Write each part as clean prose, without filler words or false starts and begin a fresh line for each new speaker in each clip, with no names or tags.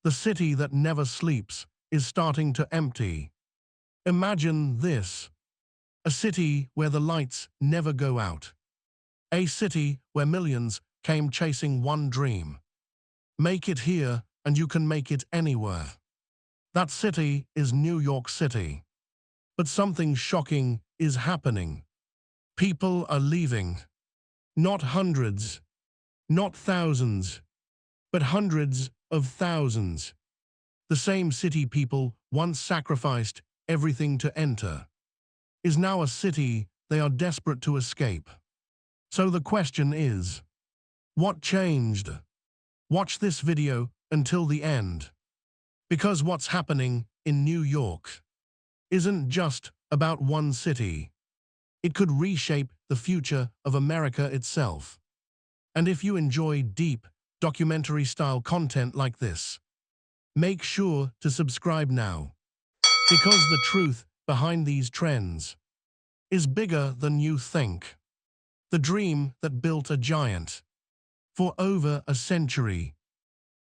The city that never sleeps is starting to empty. Imagine this. A city where the lights never go out. A city where millions came chasing one dream. Make it here and you can make it anywhere. That city is New York City. But something shocking is happening. People are leaving. Not hundreds, not thousands, but hundreds of thousands. The same city people once sacrificed everything to enter is now a city they are desperate to escape. So the question is, what changed? Watch this video until the end. Because what's happening in New York isn't just about one city. It could reshape the future of America itself. And if you enjoy deep, documentary-style content like this, make sure to subscribe now. Because the truth behind these trends is bigger than you think. The dream that built a giant. For over a century,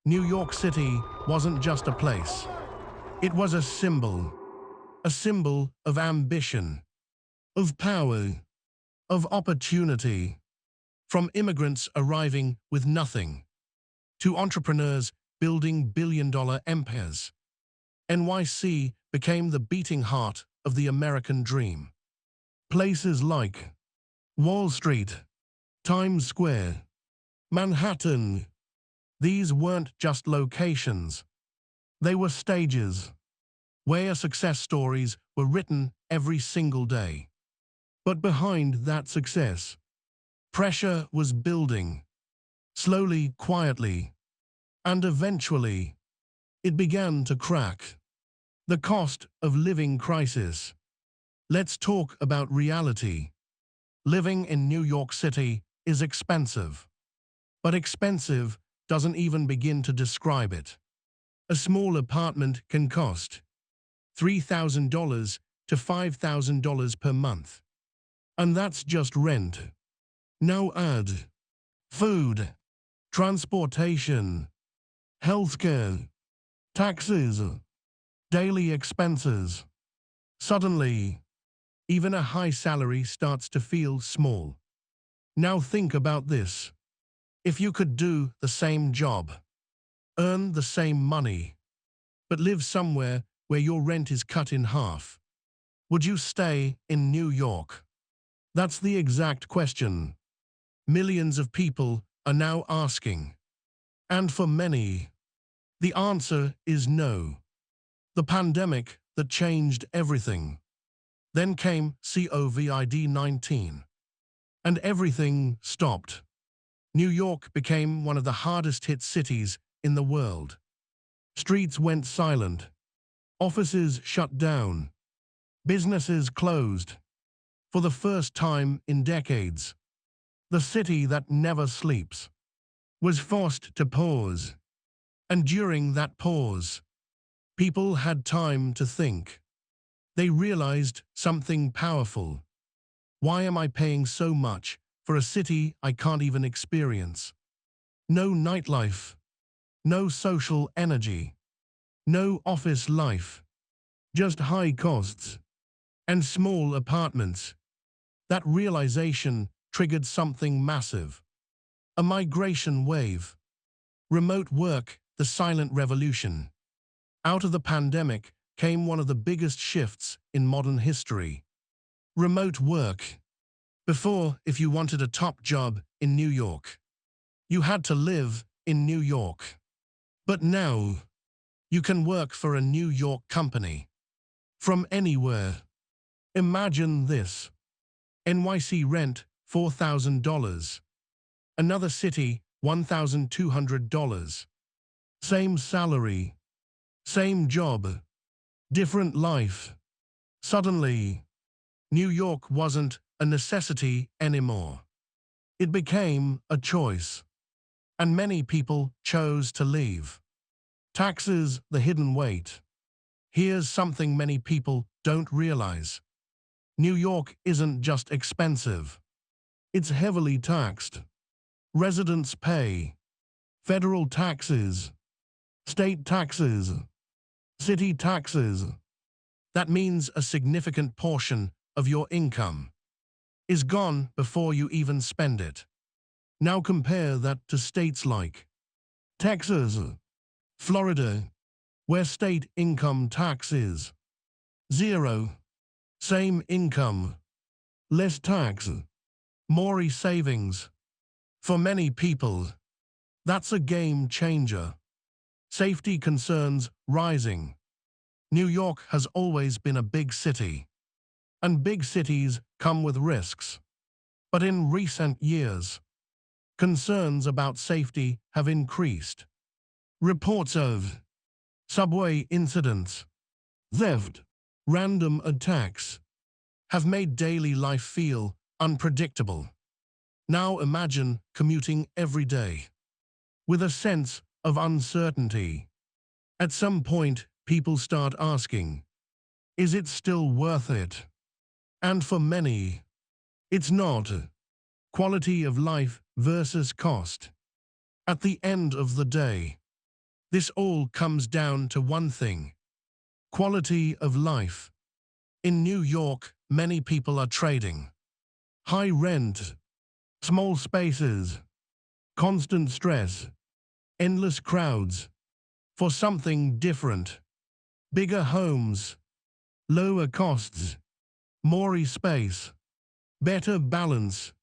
New York City wasn't just a place. It was a symbol of ambition, of power, of opportunity. From immigrants arriving with nothing, to entrepreneurs building billion-dollar empires, NYC became the beating heart of the American dream. Places like Wall Street, Times Square, Manhattan. These weren't just locations. They were stages where success stories were written every single day. But behind that success, pressure was building, slowly, quietly, and eventually, it began to crack. The cost of living crisis. Let's talk about reality. Living in New York City is expensive. But expensive doesn't even begin to describe it. A small apartment can cost $3,000 to $5,000 per month. And that's just rent. Now add food, transportation, healthcare, taxes, daily expenses. Suddenly, even a high salary starts to feel small. Now think about this. If you could do the same job, earn the same money, but live somewhere where your rent is cut in half, would you stay in New York? That's the exact question millions of people are now asking. And for many, the answer is no. The pandemic that changed everything. Then came COVID-19. And everything stopped. New York became one of the hardest hit cities in the world. Streets went silent. Offices shut down. Businesses closed. For the first time in decades, the city that never sleeps was forced to pause. And during that pause, people had time to think. They realized something powerful. Why am I paying so much for a city I can't even experience? No nightlife, no social energy, no office life, just high costs and small apartments. That realization triggered something massive. A migration wave. Remote work, the silent revolution. Out of the pandemic came one of the biggest shifts in modern history. Remote work. Before, if you wanted a top job in New York, you had to live in New York. But now, you can work for a New York company. From anywhere. Imagine this. NYC rent, $4,000. Another city, $1,200. Same salary. Same job. Different life. Suddenly, New York wasn't a necessity anymore. It became a choice. And many people chose to leave. Taxes, the hidden weight. Here's something many people don't realize. New York isn't just expensive. It's heavily taxed. Residents pay federal taxes, State taxes, city taxes. That means a significant portion of your income is gone before you even spend it. Now compare that to states like Texas, Florida, where state income tax is zero. Same income, less tax, more savings. For many people, that's a game changer. Safety concerns rising. New York has always been a big city, and big cities come with risks. But in recent years, concerns about safety have increased. Reports of subway incidents, theft, random attacks have made daily life feel unpredictable. Now imagine commuting every day with a sense of uncertainty. At some point, people start asking, is it still worth it? And for many, it's not. Quality of life versus cost. At the end of the day, this all comes down to one thing: quality of life. In New York, many people are trading high rent, small spaces, constant stress, endless crowds, for something different. Bigger homes, lower costs, more space, better balance.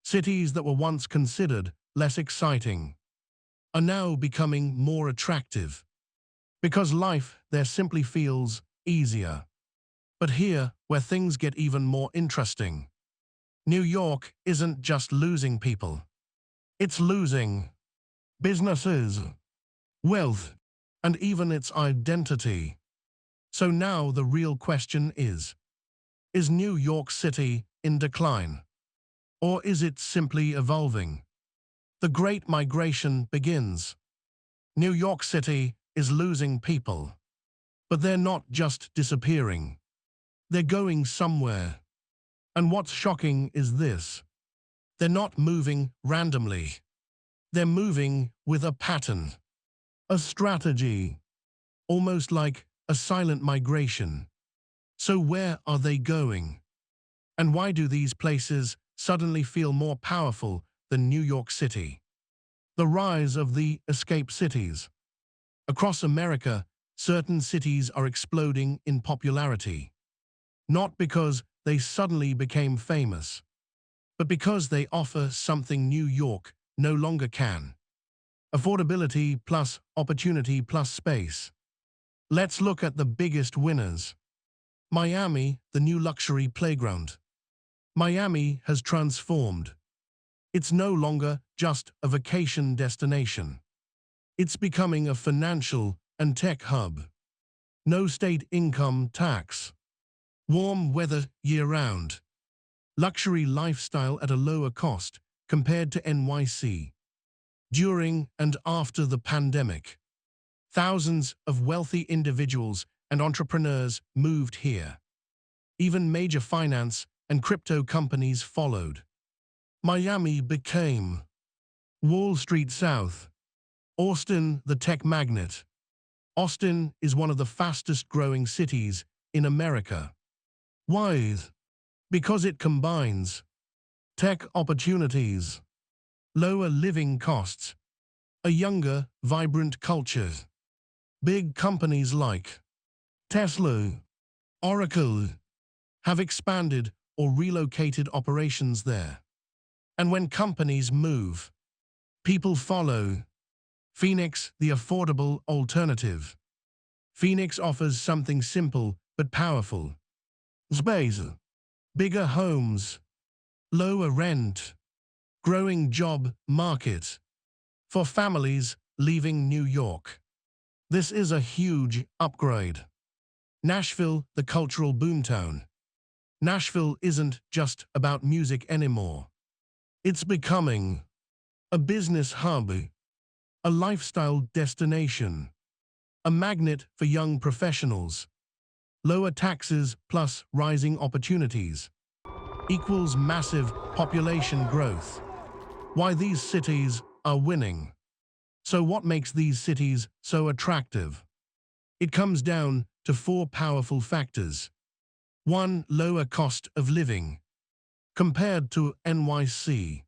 Cities that were once considered less exciting are now becoming more attractive because life there simply feels easier. But here, where things get even more interesting, New York isn't just losing people. It's losing businesses, wealth, and even its identity. So now the real question is New York City in decline? Or is it simply evolving? The Great Migration begins. New York City is losing people. But they're not just disappearing. They're going somewhere. And what's shocking is this: they're not moving randomly. They're moving with a pattern, a strategy, almost like a silent migration. So where are they going? And why do these places suddenly feel more powerful than New York City? The rise of the escape cities. Across America, certain cities are exploding in popularity. Not because they suddenly became famous, but because they offer something New York no longer can: affordability plus opportunity plus space. Let's look at the biggest winners. Miami, the new luxury playground. Miami has transformed. It's no longer just a vacation destination. It's becoming a financial and tech hub. No state income tax. Warm weather year-round. Luxury lifestyle at a lower cost compared to NYC. During and after the pandemic, thousands of wealthy individuals and entrepreneurs moved here. Even major finance and crypto companies followed. Miami became Wall Street South. Austin, the tech magnet. Austin is one of the fastest-growing cities in America. Why? Because it combines tech opportunities, lower living costs, a younger, vibrant culture. Big companies like Tesla, Oracle have expanded or relocated operations there. And when companies move, people follow. Phoenix, the affordable alternative. Phoenix offers something simple but powerful: space, bigger homes, lower rent, growing job market for families leaving New York. This is a huge upgrade. Nashville, the cultural boomtown. Nashville isn't just about music anymore. It's becoming a business hub, a lifestyle destination, a magnet for young professionals. Lower taxes plus rising opportunities equals massive population growth. Why these cities are winning. So what makes these cities so attractive? It comes down to four powerful factors. 1. Lower cost of living. Compared to NYC,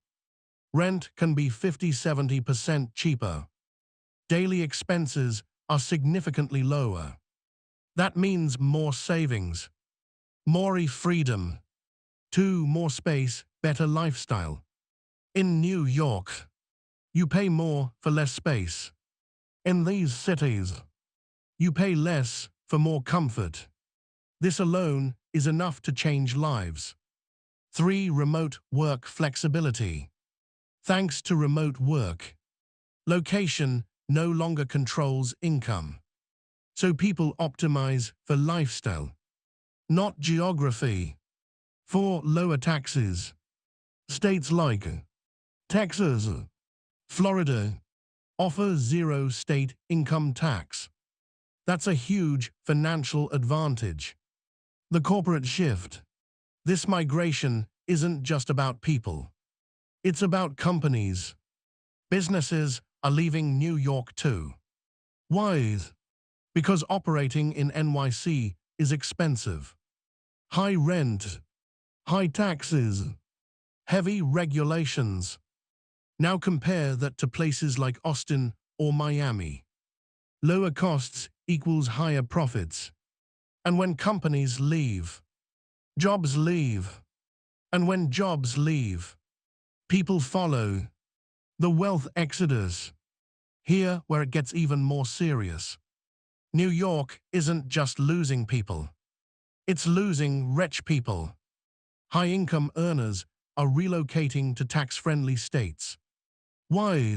rent can be 50–70% cheaper. Daily expenses are significantly lower. That means more savings, more freedom. 2. More space, better lifestyle. In New York, you pay more for less space. In these cities, you pay less for more comfort. This alone is enough to change lives. 3. Remote work flexibility. Thanks to remote work, location no longer controls income. So people optimize for lifestyle, not geography. 4. Lower taxes. States like Texas, Florida offer zero state income tax. That's a huge financial advantage. The corporate shift. This migration isn't just about people. It's about companies. Businesses are leaving New York too. Why? Because operating in NYC is expensive. High rent, high taxes, heavy regulations. Now compare that to places like Austin or Miami. Lower costs equals higher profits. And when companies leave, jobs leave. And when jobs leave, people follow. The wealth exodus. Here where it gets even more serious. New York isn't just losing people. It's losing rich people. High-income earners are relocating to tax-friendly states. Why?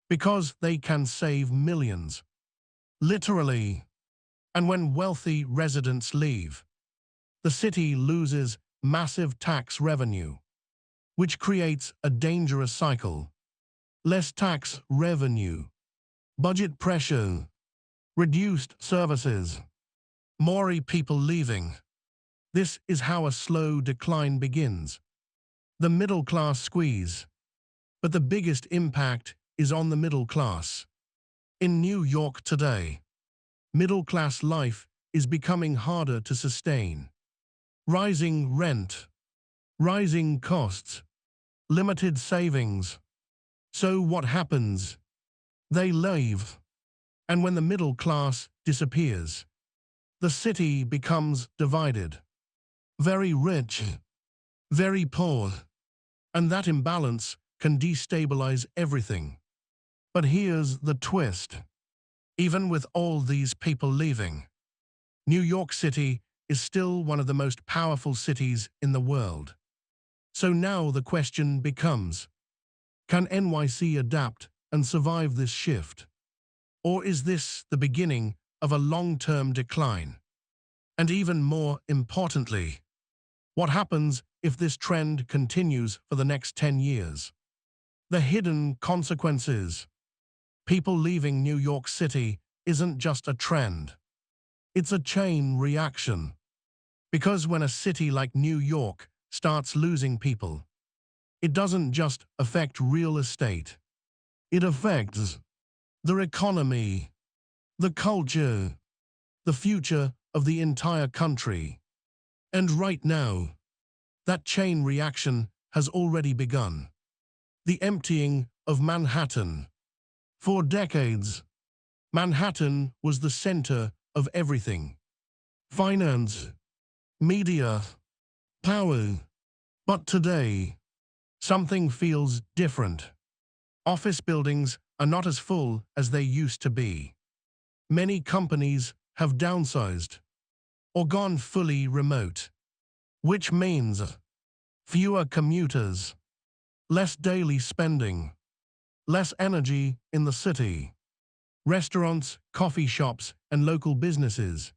Because they can save millions. Literally. And when wealthy residents leave, the city loses massive tax revenue, which creates a dangerous cycle. Less tax revenue, budget pressure, reduced services, more people leaving. This is how a slow decline begins. The middle class squeeze. But the biggest impact is on the middle class. In New York today, middle class life is becoming harder to sustain. Rising rent, rising costs, limited savings. So what happens? They leave. And when the middle class disappears, the city becomes divided. Very rich, very poor. And that imbalance can destabilize everything. But here's the twist. Even with all these people leaving, New York City is still one of the most powerful cities in the world. So now the question becomes, can NYC adapt and survive this shift? Or is this the beginning of a long-term decline? And even more importantly, what happens if this trend continues for the next 10 years? The hidden consequences. People leaving New York City isn't just a trend. It's a chain reaction. Because when a city like New York starts losing people, it doesn't just affect real estate. It affects their economy, the culture, the future of the entire country. And right now, that chain reaction has already begun. The emptying of Manhattan. For decades, Manhattan was the center of everything. Finance, media, power. But today, something feels different. Office buildings are not as full as they used to be. Many companies have downsized or gone fully remote, which means fewer commuters, less daily spending, less energy in the city. Restaurants, coffee shops, and local businesses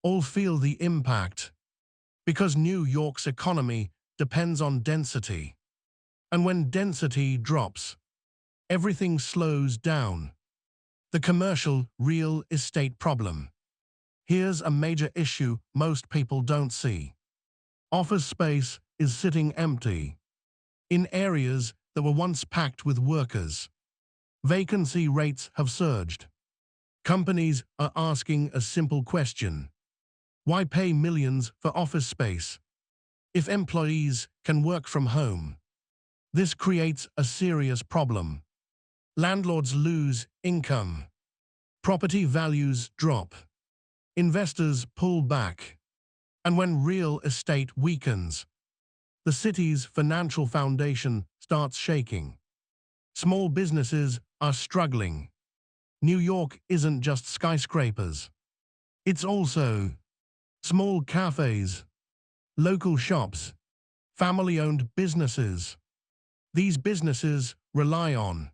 all feel the impact because New York's economy depends on density. And when density drops, everything slows down. The commercial real estate problem. Here's a major issue most people don't see. Office space is sitting empty in areas that were once packed with workers. Vacancy rates have surged. Companies are asking a simple question. Why pay millions for office space if employees can work from home? This creates a serious problem. Landlords lose income. Property values drop. Investors pull back. And when real estate weakens, the city's financial foundation starts shaking. Small businesses are struggling. New York isn't just skyscrapers. It's also small cafes, local shops, family-owned businesses. These businesses rely on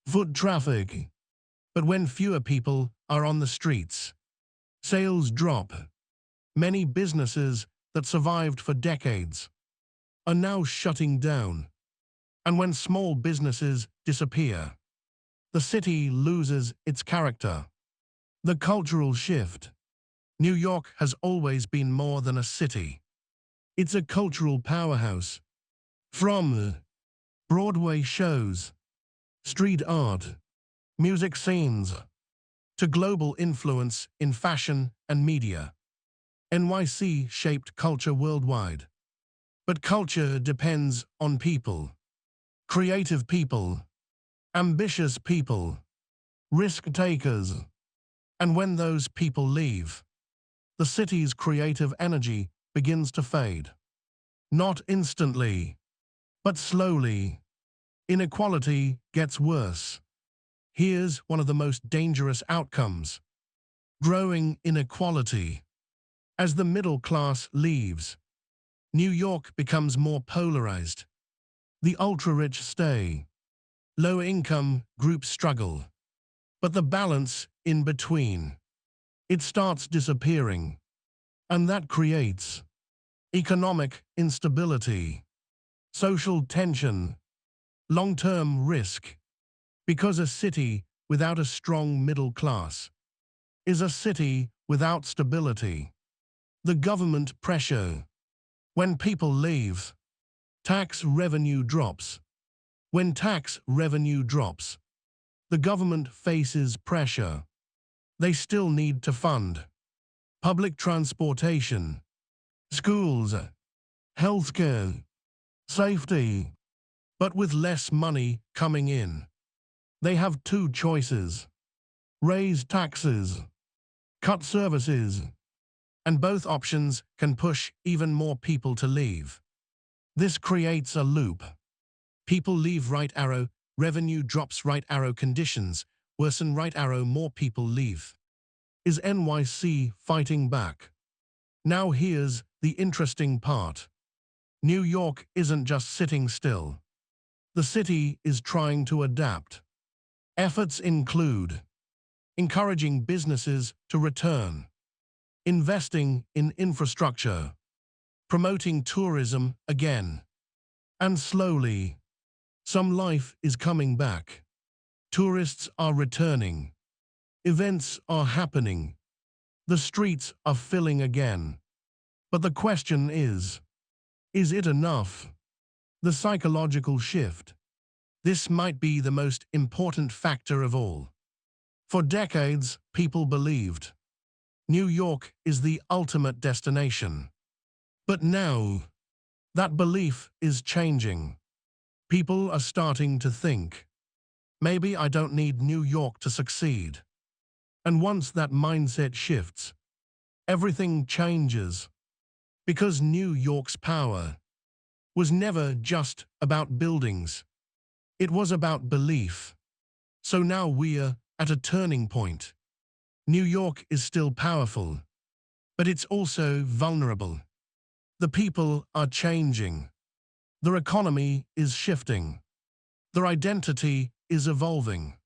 foot traffic. But when fewer people are on the streets, sales drop. Many businesses that survived for decades are now shutting down. And when small businesses disappear, the city loses its character. The cultural shift. New York has always been more than a city. It's a cultural powerhouse. From Broadway shows, street art, music scenes, to global influence in fashion and media, NYC shaped culture worldwide. But culture depends on people. Creative people, ambitious people, risk takers. And when those people leave, the city's creative energy begins to fade. Not instantly, but slowly. Inequality gets worse. Here's one of the most dangerous outcomes: growing inequality. As the middle class leaves, New York becomes more polarized. The ultra-rich stay. Low-income groups struggle. But the balance in between, it starts disappearing. And that creates economic instability, social tension, long-term risk. Because a city without a strong middle class is a city without stability. The government pressure. When people leave, tax revenue drops. When tax revenue drops, the government faces pressure. They still need to fund public transportation, schools, healthcare, safety. But with less money coming in, they have two choices: raise taxes, cut services. And both options can push even more people to leave. This creates a loop. People leave, right arrow, revenue drops, right arrow, conditions worsen, right arrow, more people leave. Is NYC fighting back? Now here's the interesting part. New York isn't just sitting still. The city is trying to adapt. Efforts include encouraging businesses to return, investing in infrastructure, promoting tourism again. And slowly, some life is coming back. Tourists are returning. Events are happening. The streets are filling again. But the question is it enough? The psychological shift. This might be the most important factor of all. For decades, people believed New York is the ultimate destination. But now, that belief is changing. People are starting to think, maybe I don't need New York to succeed. And once that mindset shifts, everything changes. Because New York's power was never just about buildings. It was about belief. So now we're at a turning point. New York is still powerful, but it's also vulnerable. The people are changing. Their economy is shifting. Their identity is evolving.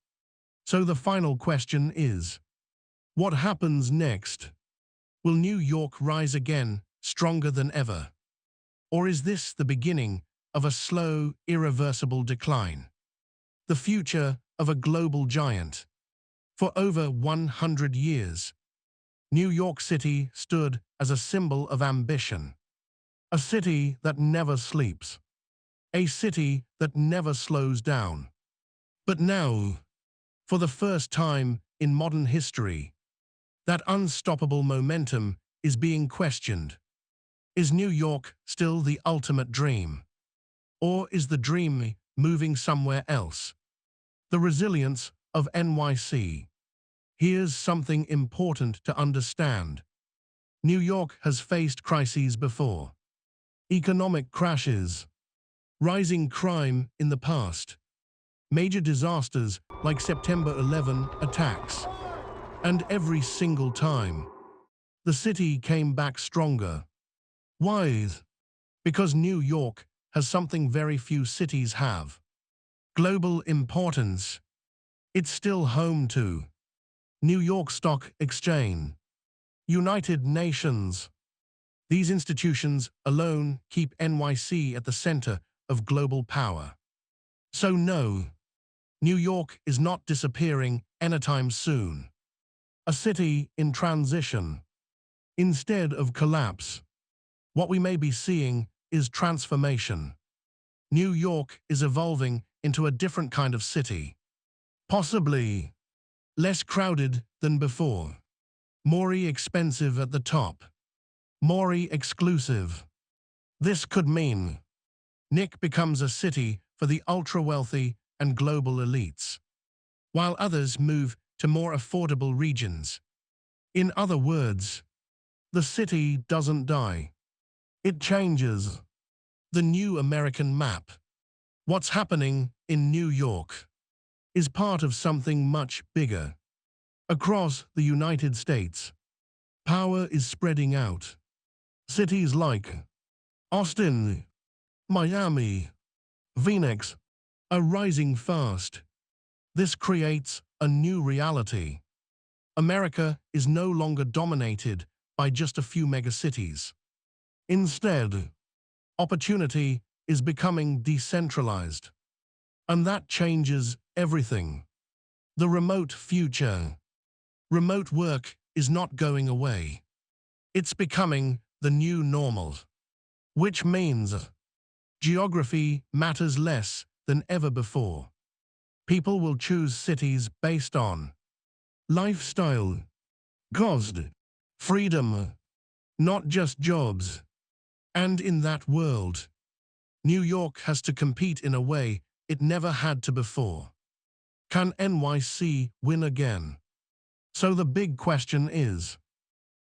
So the final question is, what happens next? Will New York rise again, stronger than ever? Or is this the beginning of a slow, irreversible decline? The future of a global giant. For over 100 years, New York City stood as a symbol of ambition. A city that never sleeps. A city that never slows down. But now, For the first time in modern history, that unstoppable momentum is being questioned. Is New York still the ultimate dream? Or is the dream moving somewhere else? The resilience of NYC. Here's something important to understand. New York has faced crises before. Economic crashes, rising crime in the past, major disasters like September 11 attacks. And every single time, the city came back stronger. Why? Because New York has something very few cities have. Global importance. It's still home to New York Stock Exchange, United Nations. These institutions alone keep NYC at the center of global power. So no, New York is not disappearing anytime soon. A city in transition. Instead of collapse, what we may be seeing is transformation. New York is evolving into a different kind of city. Possibly less crowded than before. More expensive at the top. More exclusive. This could mean Nick becomes a city for the ultra-wealthy and global elites, while others move to more affordable regions. In other words, the city doesn't die. It changes. The new American map. What's happening in New York is part of something much bigger. Across the United States, power is spreading out. Cities like Austin, Miami, Phoenix are rising fast. This creates a new reality. America is no longer dominated by just a few megacities. Instead, opportunity is becoming decentralized. And that changes everything. The remote future. Remote work is not going away. It's becoming the new normal. Which means geography matters less than ever before. People will choose cities based on lifestyle, cost, freedom, not just jobs. And in that world, New York has to compete in a way it never had to before. Can NYC win again? So the big question is,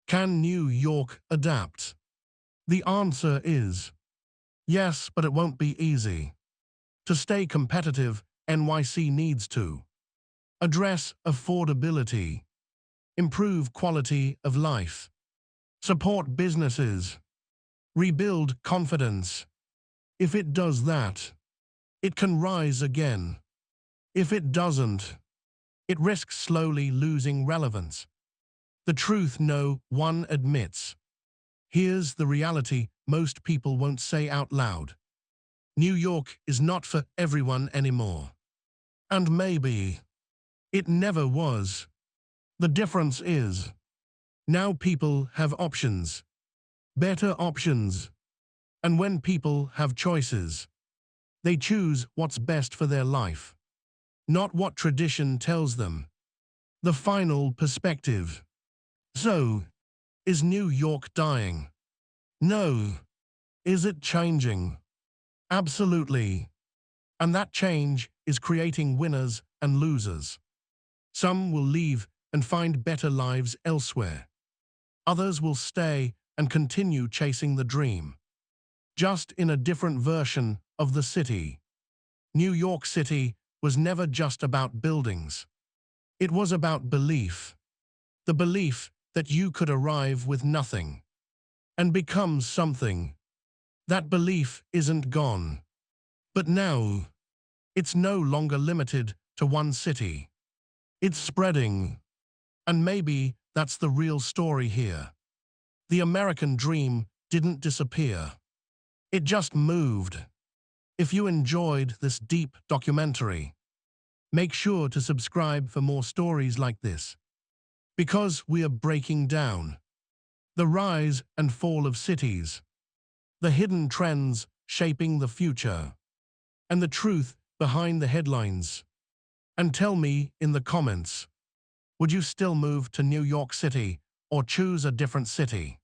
can New York adapt? The answer is yes, but it won't be easy. To stay competitive, NYC needs to address affordability, improve quality of life, support businesses, rebuild confidence. If it does that, it can rise again. If it doesn't, it risks slowly losing relevance. The truth no one admits. Here's the reality most people won't say out loud. New York is not for everyone anymore. And maybe it never was. The difference is, now people have options. Better options. And when people have choices, they choose what's best for their life, not what tradition tells them. The final perspective. So, is New York dying? No. Is it changing? Absolutely. And that change is creating winners and losers. Some will leave and find better lives elsewhere. Others will stay and continue chasing the dream, just in a different version of the city. New York City was never just about buildings. It was about belief. The belief that you could arrive with nothing and become something. That belief isn't gone. But now, it's no longer limited to one city. It's spreading. And maybe that's the real story here. The American dream didn't disappear. It just moved. If you enjoyed this deep documentary, make sure to subscribe for more stories like this. Because we are breaking down the rise and fall of cities, the hidden trends shaping the future, and the truth behind the headlines. And tell me in the comments, would you still move to New York City or choose a different city?